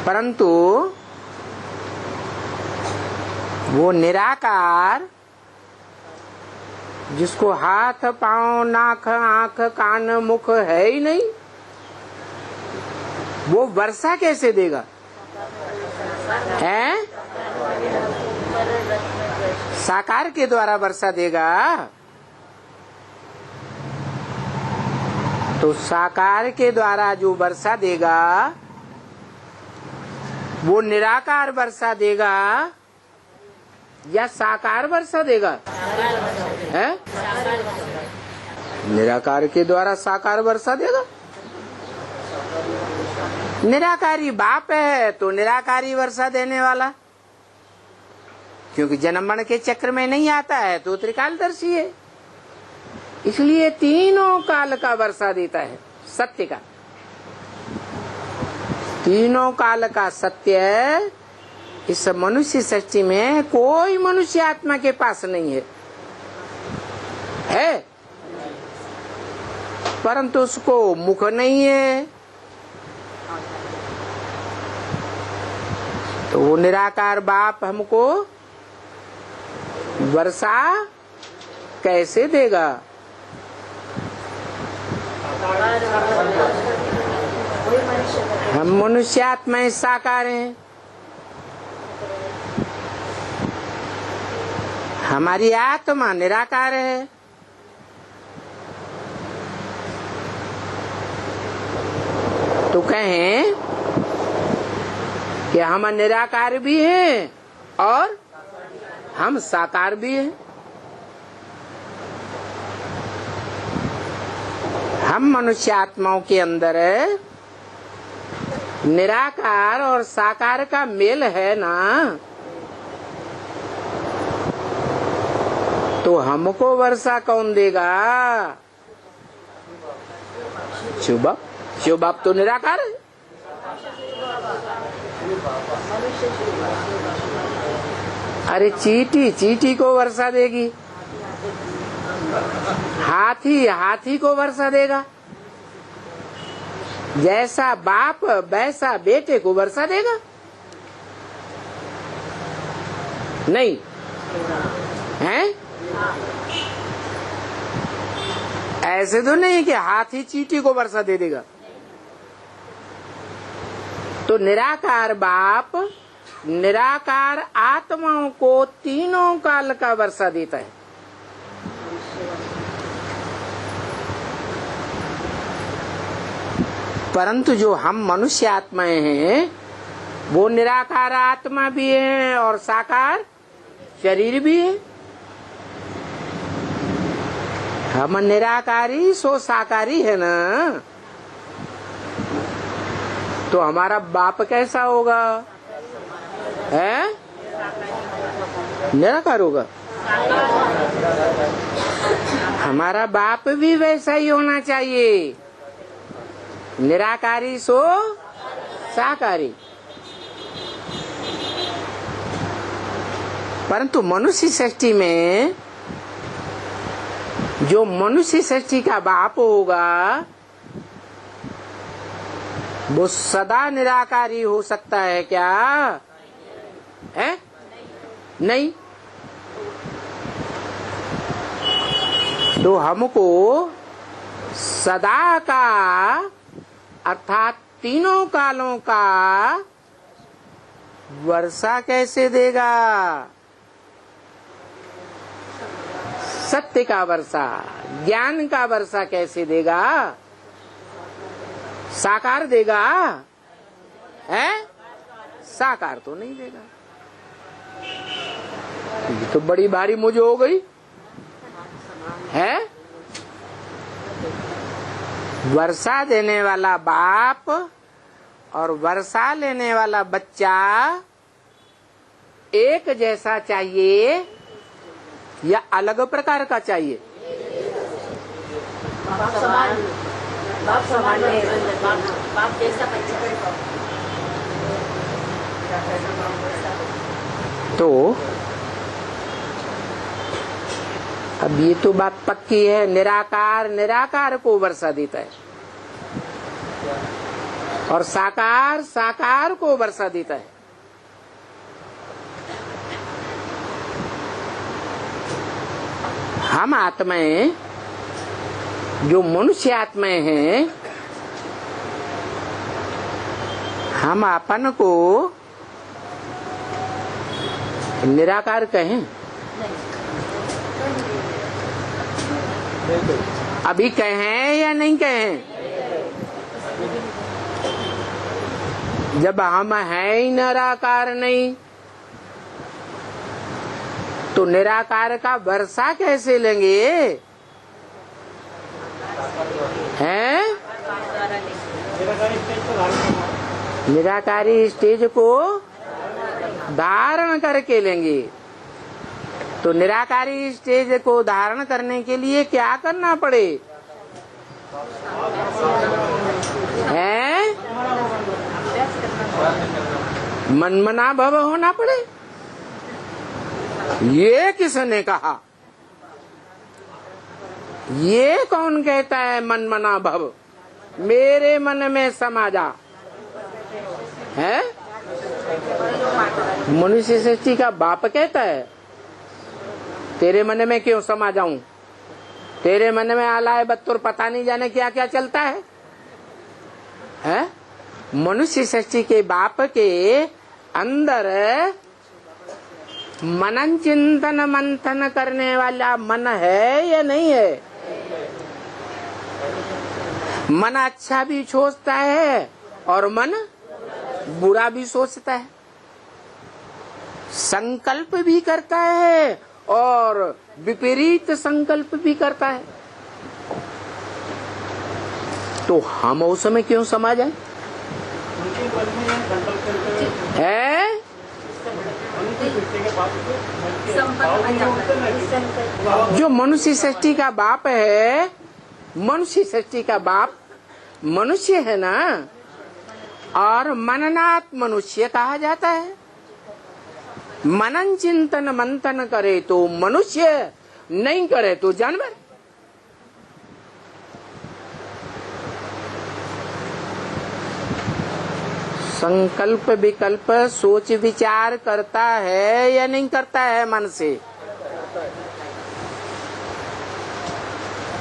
परंतु वो निराकार जिसको हाथ पांव नाक आंख कान मुख है ही नहीं, वो वर्षा कैसे देगा? है साकार के द्वारा वर्षा देगा। तो साकार के द्वारा जो वर्षा देगा वो निराकार वर्षा देगा या साकार वर्षा देगा? है निराकार के द्वारा साकार वर्षा देगा। निराकारी बाप है तो निराकारी वर्षा देने वाला, क्योंकि जन्म मरण के चक्र में नहीं आता है तो त्रिकालदर्शी है, इसलिए तीनों काल का वर्षा देता है, सत्य का। तीनों काल का सत्य इस मनुष्य सृष्टि में कोई मनुष्य आत्मा के पास नहीं है, परंतु उसको मुख नहीं है। तो वो निराकार बाप हमको वर्षा कैसे देगा? हम मनुष्य आत्माएं साकार हैं, हमारी आत्मा निराकार है। तो कहें कि हम निराकार भी हैं और हम साकार भी हैं। हम मनुष्य आत्माओं के अंदर निराकार और साकार का मेल है ना, तो हमको वर्षा कौन देगा? शिव बाप। शिव बाप तो निराकार है। अरे चींटी चींटी को वर्षा देगी, हाथी हाथी को वर्षा देगा, जैसा बाप वैसा बेटे को वर्षा देगा? नहीं है। ऐसे तो नहीं कि हाथी चींटी को वर्षा दे देगा। तो निराकार बाप निराकार आत्माओं को तीनों काल का वर्षा देता है। परंतु जो हम मनुष्य आत्माएं हैं वो निराकार आत्मा भी है और साकार शरीर भी है। हम निराकारी सो साकारी है ना, तो हमारा बाप कैसा होगा? है निराकार होगा। हमारा बाप भी वैसा ही होना चाहिए, निराकारी सो साकारी। परंतु मनुष्य सृष्टि में जो मनुष्य सृष्टि का बाप होगा वो सदा निराकारी हो सकता है क्या? है नहीं। तो हमको सदा का अर्थात तीनों कालों का वर्षा कैसे देगा? सत्य का वर्षा, ज्ञान का वर्षा कैसे देगा? साकार देगा? है साकार तो नहीं देगा। ये तो बड़ी भारी मुझे हो गई है। वर्षा देने वाला बाप और वर्षा लेने वाला बच्चा एक जैसा चाहिए या अलग प्रकार का चाहिए? बाप समान है, बाप जैसा बच्चा। तो अब ये तो बात पक्की है, निराकार निराकार को वर्षा देता है। और साकार साकार को वर्षा देता है। हम आत्माएं जो मनुष्य आत्माएं हैं, हम अपन को निराकार कहें? अभी कहें या नहीं कहें? जब हम हैं ही निराकार नहीं, तो निराकार का वर्षा कैसे लेंगे? हैं? निराकारी स्टेज को धारण करके लेंगे। तो निराकारी स्टेज को धारण करने के लिए क्या करना पड़े? हैं? मनमना भव होना पड़े। ये किसने कहा? ये कौन कहता है मनमना भव? मेरे मन में समा जा है? मनुष्य सृष्टि का बाप कहता है तेरे मन में क्यों समा जाऊं? तेरे मन में आलाय बत्तुर पता नहीं जाने क्या क्या चलता है? मनुष्य सृष्टि के बाप के अंदर मनन चिंतन मंथन करने वाला मन है या नहीं है? मन अच्छा भी सोचता है और मन बुरा भी सोचता है, संकल्प भी करता है और विपरीत संकल्प भी करता है। तो हम उस समय क्यों समा जाए? है? जो मनुष्य सृष्टि का बाप है, मनुष्य सृष्टि का बाप मनुष्य है ना, और मननात् मनुष्य कहा जाता है। मनन चिंतन मंथन करे तो मनुष्य, नहीं करे तो जानवर। संकल्प विकल्प सोच विचार करता है या नहीं करता है मन से?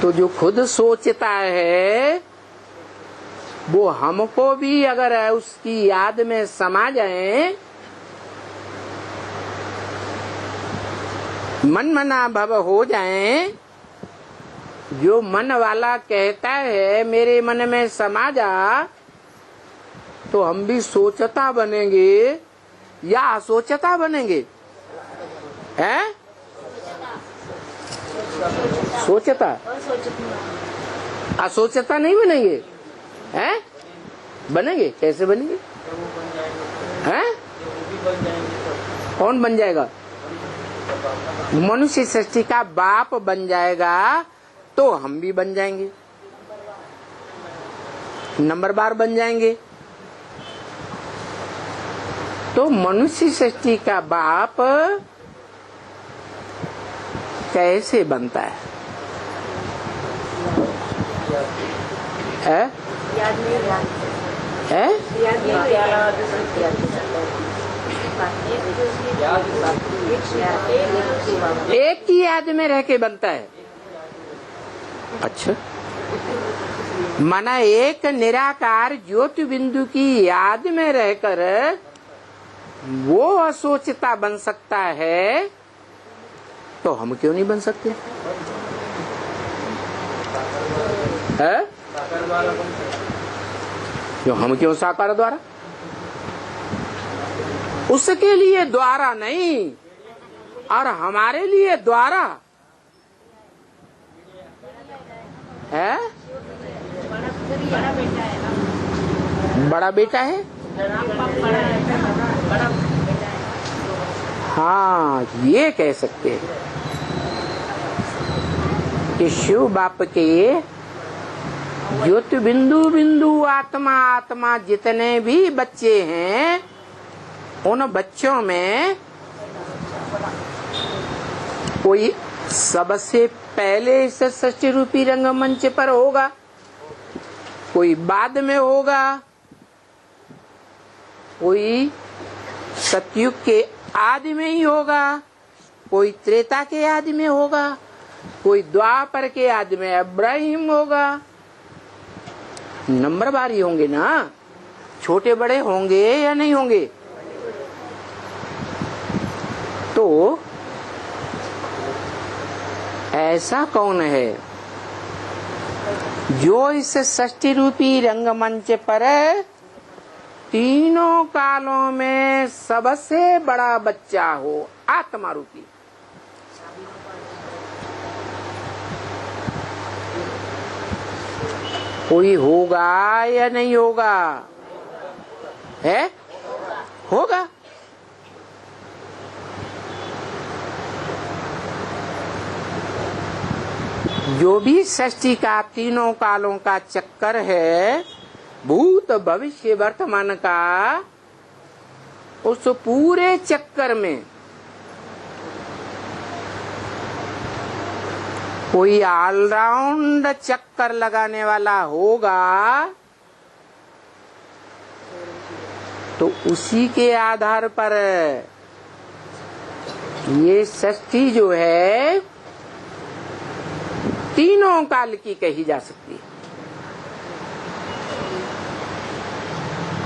तो जो खुद सोचता है वो हमको भी अगर उसकी याद में समा जाए, मन मना भव हो जाए, जो मन वाला कहता है मेरे मन में समा जा, तो हम भी सोचता बनेंगे या असोचता बनेंगे? हैं? सोचता, असोचता नहीं बनेंगे? हैं? बनेंगे? कैसे बनेंगे? हैं? कौन बन जाएगा? मनुष्य सृष्टि का बाप बन जाएगा तो हम भी बन जाएंगे, नंबरदार बन जाएंगे। तो मनुष्य सृष्टि का बाप कैसे बनता है? एक की याद में रह के बनता है। अच्छा, माना एक निराकार ज्योति बिंदु की याद में रहकर वो असोचता बन सकता है, तो हम क्यों नहीं बन सकते? है? जो हम क्यों साकार द्वारा? उसके लिए द्वारा नहीं, और हमारे लिए द्वारा है। बड़ा बेटा है। हाँ, ये कह सकते हैं कि शिव बाप के ज्योति बिंदु बिंदु आत्मा आत्मा जितने भी बच्चे हैं, उन बच्चों में कोई सबसे पहले इस सृष्टि रूपी रंगमंच पर होगा, कोई बाद में होगा, कोई सतयुग के आदि में ही होगा, कोई त्रेता के आदि में होगा, कोई द्वापर के आदि में इब्राहिम होगा। नंबर बारी होंगे ना, छोटे बड़े होंगे या नहीं होंगे। तो ऐसा कौन है जो इस सृष्टि रूपी रंगमंच पर तीनों कालों में सबसे बड़ा बच्चा हो, आत्मा रूपी। कोई होगा या नहीं होगा? है, होगा। जो भी सृष्टि का तीनों कालों का चक्कर है, भूत भविष्य वर्तमान का, उस पूरे चक्कर में कोई ऑलराउंड चक्कर लगाने वाला होगा तो उसी के आधार पर ये सृष्टि जो है तीनों काल की कही जा सकती है।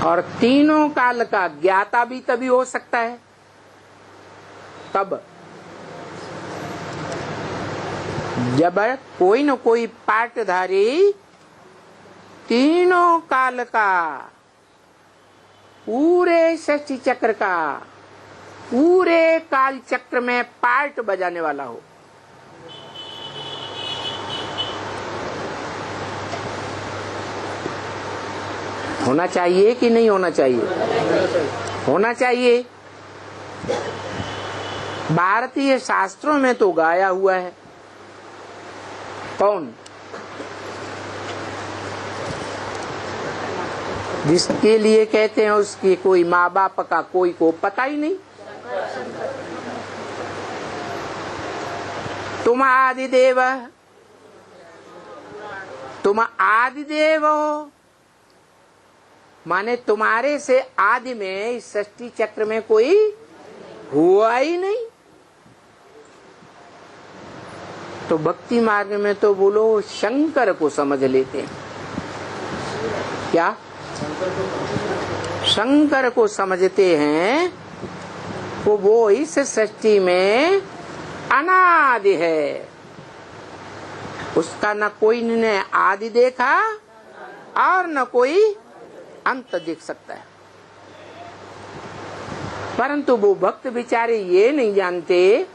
और तीनों काल का ज्ञाता भी तभी हो सकता है तब जब कोई न कोई पाटधारी तीनों काल का, पूरे सृष्टि चक्र का, पूरे काल चक्र में पार्ट बजाने वाला हो। होना चाहिए कि नहीं होना चाहिए? होना चाहिए। भारतीय शास्त्रों में तो गाया हुआ है। कौन? जिसके लिए कहते हैं उसकी कोई माँ बाप का कोई को पता ही नहीं। तुम आदिदेव, तुम आदिदेव हो, माने तुम्हारे से आदि में इस सृष्टि चक्र में कोई हुआ ही नहीं। तो भक्ति मार्ग में तो बोलो शंकर को समझ लेते हैं। क्या? शंकर को समझते हैं तो वो इस सृष्टि में अनादि है। उसका न कोई ने आदि देखा और न कोई अंत देख सकता है। परंतु वो भक्त बेचारे ये नहीं जानते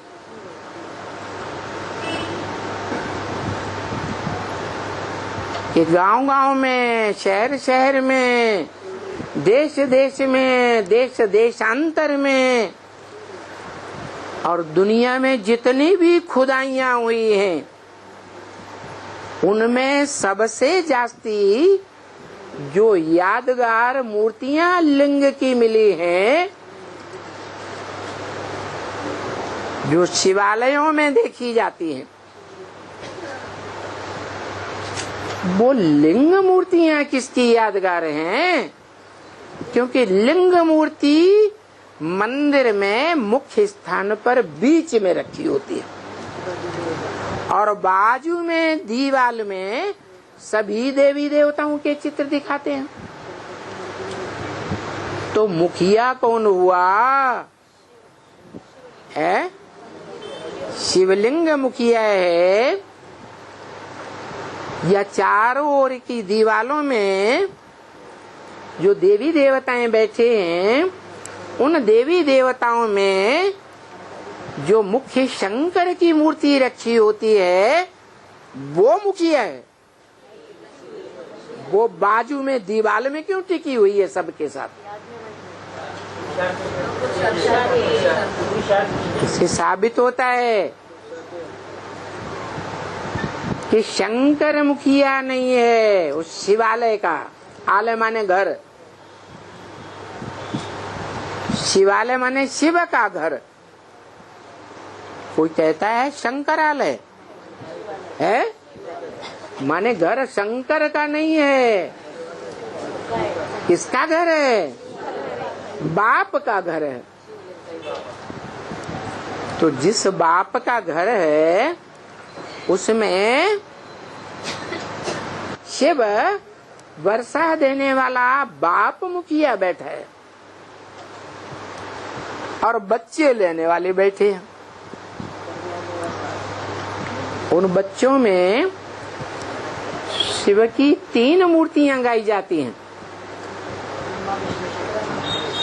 कि गांव-गांव में, शहर-शहर में, देश-देश में, देश-देशांतर में और दुनिया में जितनी भी खुदाइयां हुई हैं, उनमें सबसे जास्ती जो यादगार मूर्तियां लिंग की मिली हैं, जो शिवालयों में देखी जाती हैं, वो लिंग मूर्तियां किसकी यादगार हैं? क्योंकि लिंग मूर्ति मंदिर में मुख्य स्थान पर बीच में रखी होती है और बाजू में दीवाल में सभी देवी देवताओं के चित्र दिखाते हैं। तो मुखिया कौन हुआ? है शिवलिंग मुखिया है या चारों ओर की दीवालों में जो देवी देवताएं बैठे हैं, उन देवी देवताओं में जो मुख्य शंकर की मूर्ति रखी होती है वो मुखिया है। वो बाजू में दीवाल में क्यों टिकी हुई है सबके साथ? इससे साबित होता है कि शंकर मुखिया नहीं है उस शिवालय का। आलय माने घर, शिवालय माने शिव का घर। कोई कहता है शंकरालय है, माने घर शंकर का नहीं है। किसका घर है? बाप का घर है। तो जिस बाप का घर है उसमें शिव वर्षा देने वाला बाप मुखिया बैठा है और बच्चे लेने वाले बैठे हैं। उन बच्चों में शिव की 3 मूर्तियां गाई जाती हैं।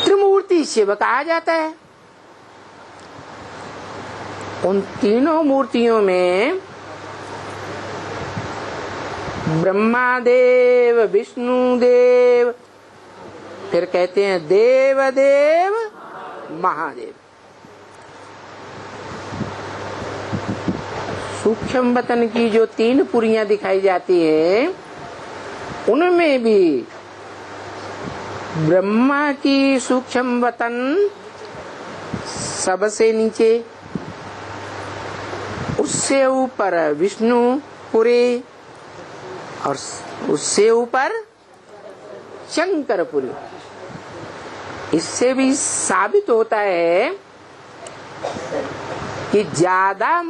त्रिमूर्ति शिव कहा जाता है। उन तीनों मूर्तियों में ब्रह्मा देव, विष्णु देव, फिर कहते हैं देव देव महादेव। सूक्ष्म वतन की जो 3 पुरियां दिखाई जाती है उनमें भी ब्रह्मा की सूक्ष्म वतन सबसे नीचे, उससे ऊपर विष्णुपुरी और उससे ऊपर शंकरपुरी। इससे भी साबित होता है कि ज्यादा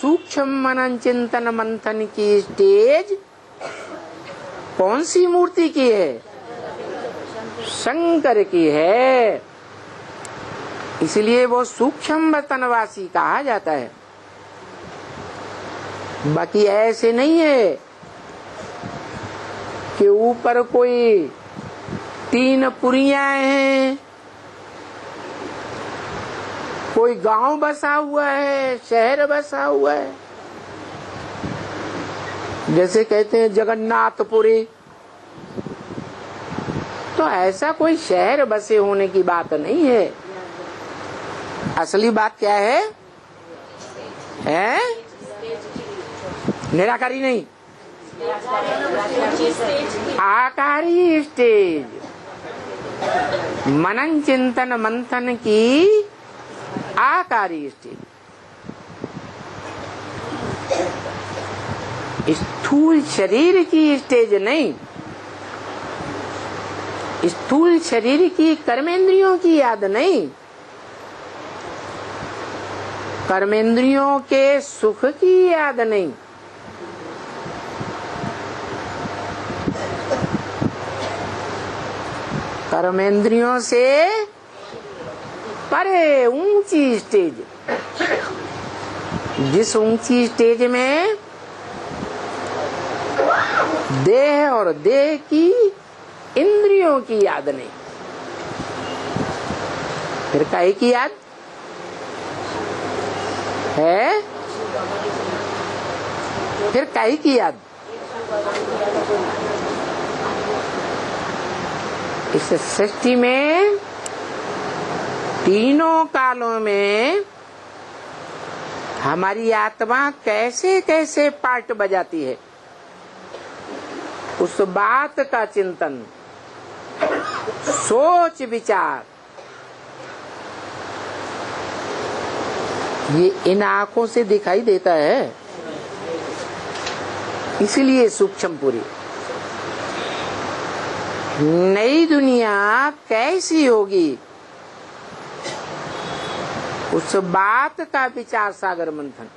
सूक्ष्म मनन चिंतन मंथन की स्टेज कौन सी मूर्ति की है? शंकर की है। इसलिए वो सूक्ष्म वतनवासी कहा जाता है। बाकी ऐसे नहीं है कि ऊपर कोई 3 पुरियां हैं, कोई गांव बसा हुआ है, शहर बसा हुआ है। जैसे कहते हैं जगन्नाथपुरी, तो ऐसा कोई शहर बसे होने की बात नहीं है। असली बात क्या है? निराकारी नहीं, आकारी स्टेज, मनन चिंतन मंथन की आकारी स्टेज। स्थूल शरीर की स्टेज नहीं, स्थूल शरीर की कर्मेंद्रियों की याद नहीं, कर्मेंद्रियों के सुख की याद नहीं, कर्मेंद्रियों से परे ऊंची स्टेज। जिस ऊंची स्टेज में देह और देह की इंद्रियों की याद नहीं, फिर काहे की याद है? फिर काहे की याद? इस सृष्टि में तीनों कालों में हमारी आत्मा कैसे कैसे पार्ट बजाती है, उस बात का चिंतन, सोच विचार, ये इन आंखों से दिखाई देता है। इसलिए सूक्ष्मपुरी। नई दुनिया कैसी होगी, उस बात का विचार सागर मंथन।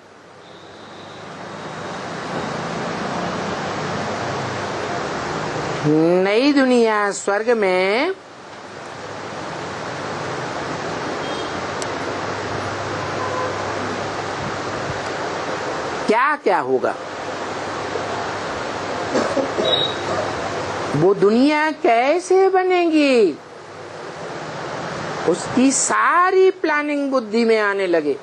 नई दुनिया स्वर्ग में क्या क्या होगा, वो दुनिया कैसे बनेगी, उसकी सारी प्लानिंग बुद्धि में आने लगे।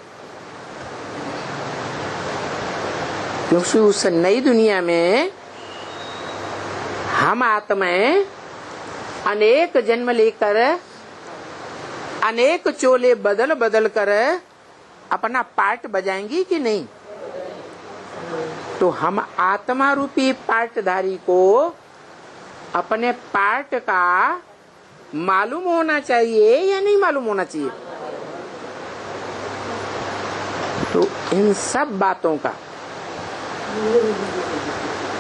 क्योंकि उस नई दुनिया में हम आत्माएं अनेक जन्म लेकर, अनेक चोले बदल बदल कर अपना पार्ट बजाएंगी कि नहीं? तो हम आत्मा रूपी पार्टधारी को अपने पार्ट का मालूम होना चाहिए या नहीं मालूम होना चाहिए? तो इन सब बातों का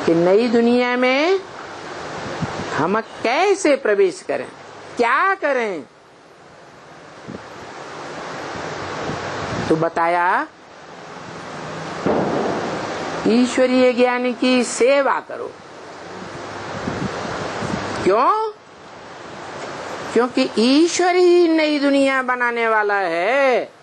कि नई दुनिया में हम कैसे प्रवेश करें, क्या करें, तो बताया ईश्वरीय ज्ञान की सेवा करो। क्यों? क्योंकि ईश्वर ही नई दुनिया बनाने वाला है।